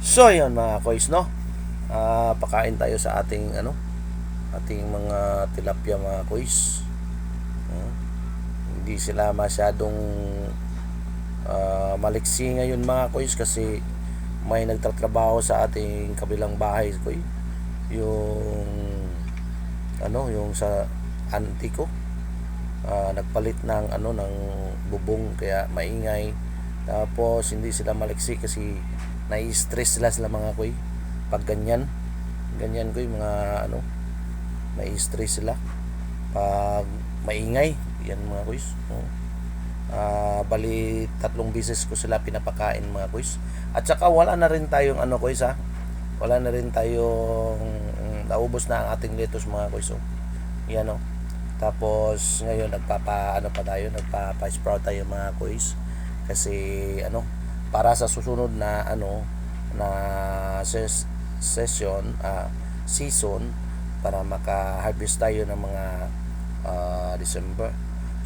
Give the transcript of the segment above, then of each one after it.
So yun mga kois, no, pakain tayo sa ating ating mga tilapia mga kois. Hindi sila masyadong maliksi ngayon mga kois kasi may nagtatrabaho sa ating kabilang bahay koy, yung yung sa auntie ko, nagpalit ng ng bubong kaya maingay. Tapos hindi sila maliksi kasi nai-stress sila mga koy pag ganyan koy, mga nai-stress sila pag maingay yan mga koy. Bali 3 beses ko sila pinapakain mga koys. At saka wala na rin tayong koys, wala na rin tayong naubos na ang ating lettuce mga koys. Yan Tapos ngayon nagpapa-sprout tayo mga koys kasi para sa susunod na na season para maka-harvest tayo ng mga December.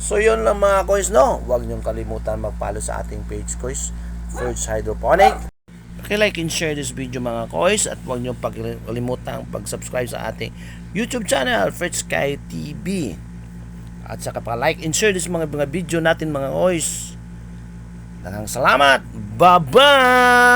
So yun lang mga koys, no. Huwag niyong kalimutan mag-follow sa ating page koys, Ferds Hydroponic. Paki-like and share this video mga koys at huwag niyong kalimutan pag-subscribe sa ating YouTube channel, Ferds Sky TV. At saka pa-like and share this mga video natin mga koys. Daghang salamat. Bye-bye.